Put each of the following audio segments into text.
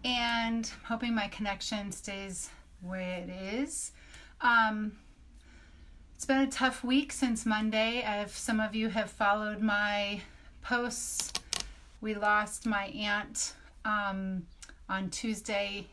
and I'm hoping my connection stays where it is. Um, it's been a tough week since Monday. If some of you have followed my posts, we lost my aunt on Tuesday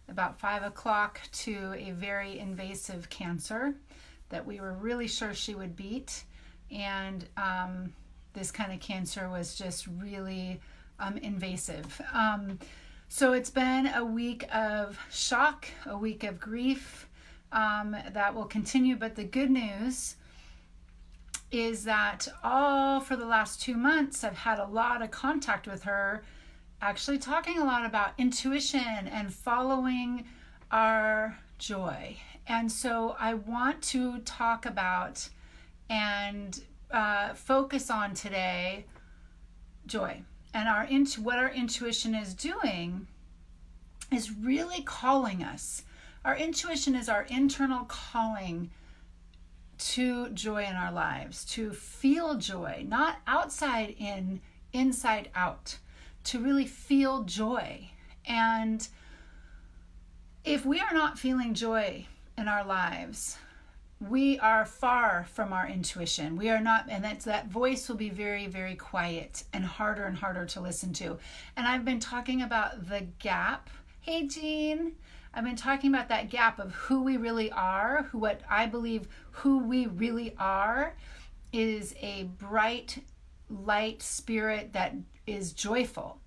about 5 o'clock to a very invasive cancer that we were really sure she would beat. And this kind of cancer was just really invasive. So it's been a week of shock, a week of grief that will continue. But the good news is that all for the last 2 months, I've had a lot of contact with her, actually talking a lot about intuition and following our joy. And so I want to talk about and focus on today joy. And what our intuition is doing is really calling us. Our intuition is our internal calling to joy in our lives, to feel joy, not outside in, inside out, to really feel joy. And if we are not feeling joy in our lives, we are far from our intuition. We are not, and that voice will be very, very quiet and harder to listen to. And I've been talking about the gap. Hey, Jean. I've been talking about that gap of who we really are, what I believe who we really are is a bright light spirit that is joyful.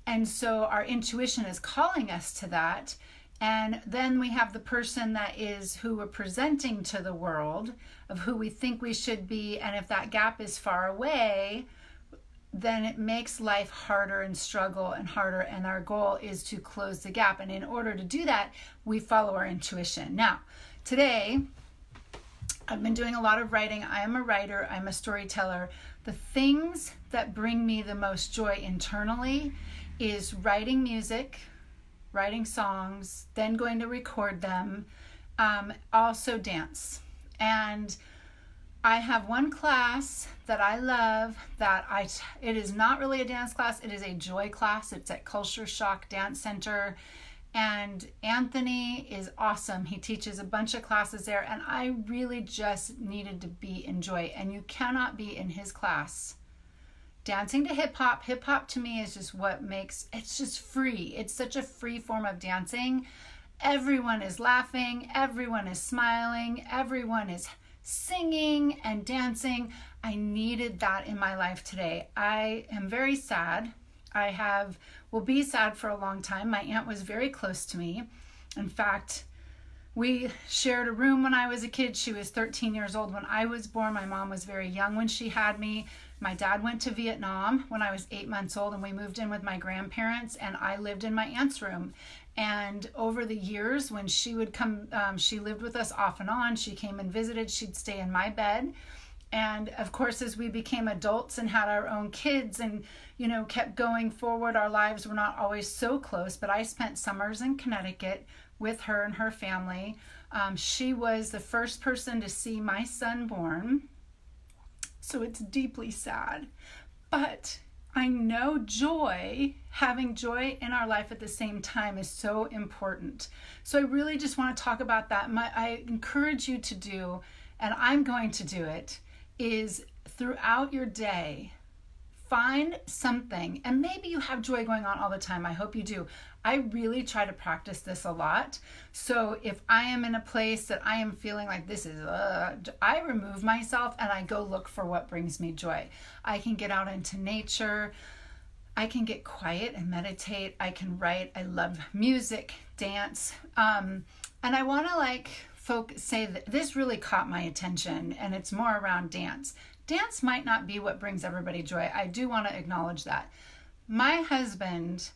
And so our intuition is calling us to that. And then we have the person that is who we're presenting to the world of who we think we should be. And if that gap is far away, then it makes life harder and struggle and harder. And our goal is to close the gap. And in order to do that, we follow our intuition. Now, today, I've been doing a lot of writing. I am a writer. I'm a storyteller. The things that bring me the most joy internally is writing music, writing songs, then going to record them, also dance. And I have one class that I love it is not really a dance class, it is a joy class. It's at Culture Shock Dance Center. And Anthony is awesome. He teaches a bunch of classes there, and I really just needed to be in joy. And you cannot be in his class dancing to hip hop. Hip hop to me is just it's just free. It's such a free form of dancing. Everyone is laughing, everyone is smiling, everyone is singing and dancing. I needed that in my life today. I am very sad. Will be sad for a long time. My aunt was very close to me. In fact, we shared a room when I was a kid. She was 13 years old when I was born. My mom was very young when she had me. My dad went to Vietnam when I was 8 months old, and we moved in with my grandparents, and I lived in my aunt's room. And over the years, when she would come, she lived with us off and on. She came and visited. She'd stay in my bed. And of course, as we became adults and had our own kids and, kept going forward, our lives were not always so close. But I spent summers in Connecticut with her and her family. She was the first person to see my son born. So it's deeply sad. But I know having joy in our life at the same time is so important. So I really just want to talk about that. I encourage you to do, and I'm going to do it, is throughout your day, find something, and maybe you have joy going on all the time. I hope you do. I really try to practice this a lot. So if I am in a place that I am feeling like this is, I remove myself and I go look for what brings me joy. I can get out into nature. I can get quiet and meditate. I can write. I love music, dance. And I want to say that this really caught my attention, and it's more around dance. Dance might not be what brings everybody joy. I do want to acknowledge that. My husband,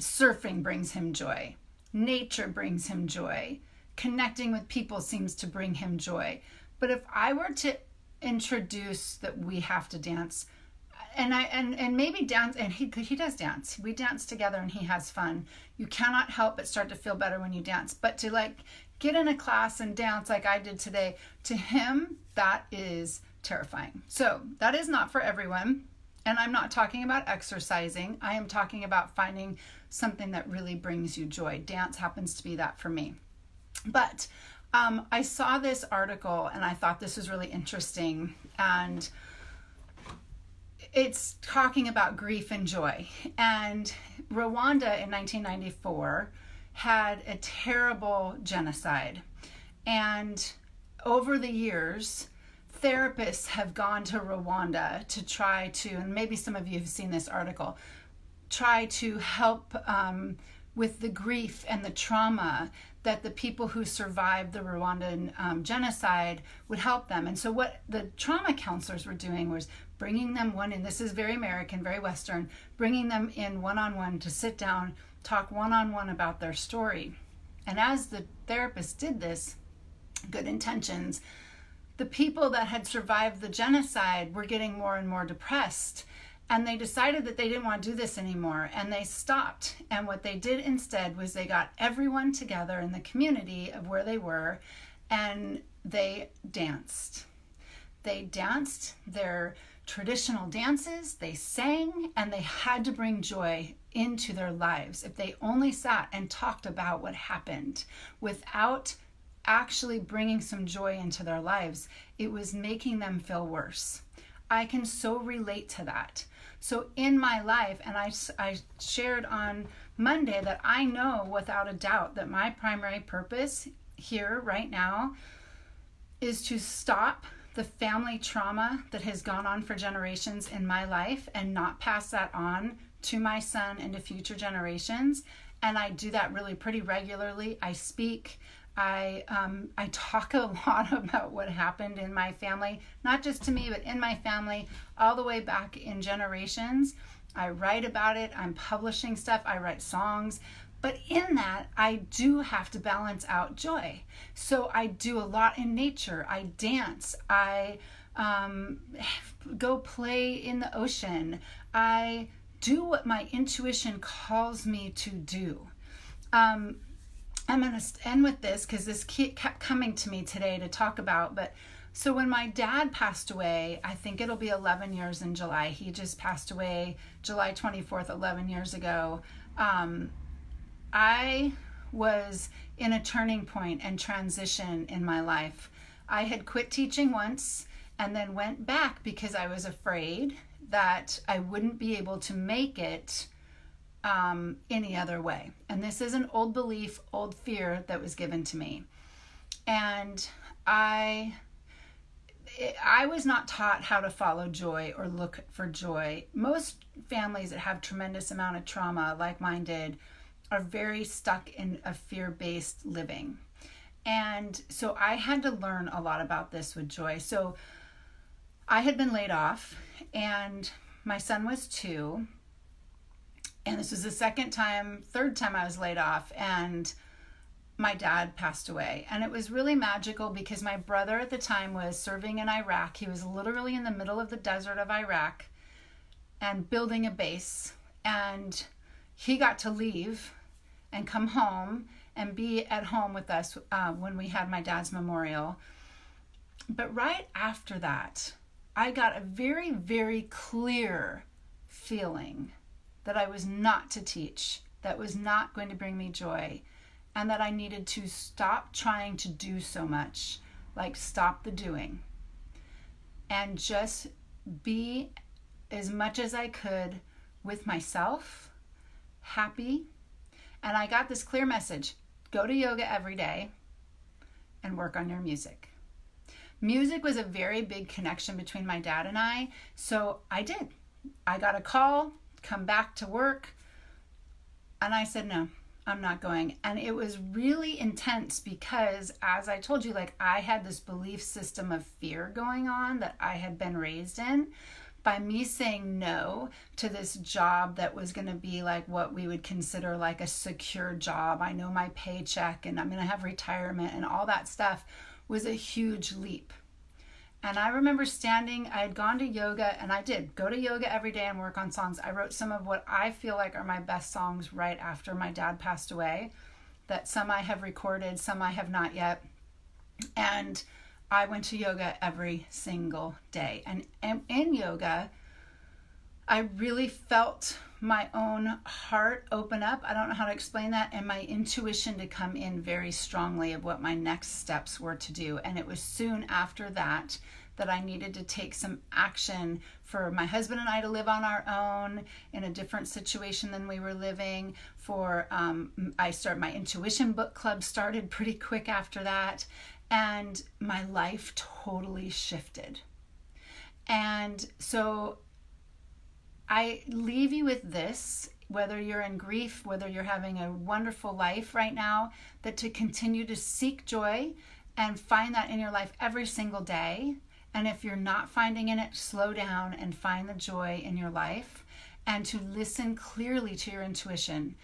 surfing brings him joy. Nature brings him joy. Connecting with people seems to bring him joy. But if I were to introduce that we have to dance, and maybe dance, and he does dance. We dance together and he has fun. You cannot help but start to feel better when you dance. But to get in a class and dance like I did today, to him, that is terrifying. So that is not for everyone. And I'm not talking about exercising. I am talking about finding something that really brings you joy. Dance happens to be that for me. But I saw this article and I thought this was really interesting. And it's talking about grief and joy. And Rwanda in 1994 had a terrible genocide. And over the years, therapists have gone to Rwanda to try to, and maybe some of you have seen this article, try to help with the grief and the trauma that the people who survived the Rwandan genocide would help them. And so what the trauma counselors were doing was bringing them and this is very American, very Western, bringing them in one-on-one to sit down, talk one-on-one about their story. And as the therapist did this, good intentions, the people that had survived the genocide were getting more and more depressed. And they decided that they didn't want to do this anymore. And they stopped. And what they did instead was they got everyone together in the community of where they were and they danced. They danced their traditional dances, they sang, and they had to bring joy into their lives. If they only sat and talked about what happened without actually bringing some joy into their lives, it was making them feel worse. I can so relate to that. So in my life, and I shared on Monday that I know without a doubt that my primary purpose here right now is to stop the family trauma that has gone on for generations in my life and not pass that on to my son and to future generations. And I do that really pretty regularly. I speak. I talk a lot about what happened in my family, not just to me, but in my family, all the way back in generations. I write about it. I'm publishing stuff. I write songs. But in that, I do have to balance out joy. So I do a lot in nature. I dance. I go play in the ocean. I do what my intuition calls me to do. I'm going to end with this because this kept coming to me today to talk about. But so when my dad passed away, I think it'll be 11 years in July. He just passed away July 24th, 11 years ago. I was in a turning point and transition in my life. I had quit teaching once and then went back because I was afraid that I wouldn't be able to make it any other way. And this is an old belief, old fear that was given to me. And I was not taught how to follow joy or look for joy. Most families that have tremendous amount of trauma, like mine did, are very stuck in a fear-based living. And so I had to learn a lot about this with joy. So I had been laid off and my son was 2. And this was the third time I was laid off, and my dad passed away. And it was really magical because my brother at the time was serving in Iraq. He was literally in the middle of the desert of Iraq and building a base. And he got to leave and come home and be at home with us when we had my dad's memorial. But right after that, I got a very, very clear feeling that I was not to teach, that was not going to bring me joy, and that I needed to stop trying to do so much, like stop the doing, and just be as much as I could with myself, happy. And I got this clear message: go to yoga every day and work on your music. Music was a very big connection between my dad and I, so I did. I got a call, come back to work, and I said, no, I'm not going. And it was really intense because, as I told you, like, I had this belief system of fear going on that I had been raised in. By me saying no to this job that was going to be like what we would consider like a secure job, I know my paycheck and I'm going to have retirement and all that stuff, was a huge leap. And I remember I had gone to yoga, and I did go to yoga every day and work on songs. I wrote some of what I feel like are my best songs right after my dad passed away, that some I have recorded, some I have not yet. And I went to yoga every single day. And in yoga, I really felt my own heart open up. I don't know how to explain that. And my intuition to come in very strongly of what my next steps were to do. And it was soon after that that I needed to take some action for my husband and I to live on our own in a different situation than we were living. My intuition book club started pretty quick after that. And my life totally shifted. And so I leave you with this, whether you're in grief, whether you're having a wonderful life right now, that to continue to seek joy and find that in your life every single day. And if you're not finding in it, slow down and find the joy in your life, and to listen clearly to your intuition.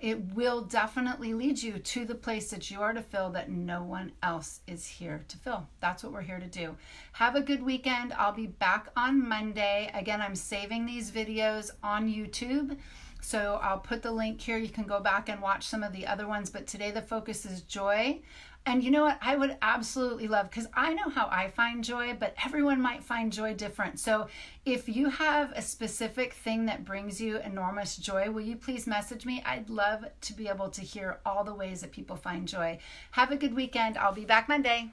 It will definitely lead you to the place that you are to fill that no one else is here to fill. That's what we're here to do. Have a good weekend. I'll be back on Monday. Again, I'm saving these videos on YouTube, so I'll put the link here. You can go back and watch some of the other ones, but today the focus is joy. And you know what? I would absolutely love, because I know how I find joy, but everyone might find joy different. So if you have a specific thing that brings you enormous joy, will you please message me? I'd love to be able to hear all the ways that people find joy. Have a good weekend. I'll be back Monday.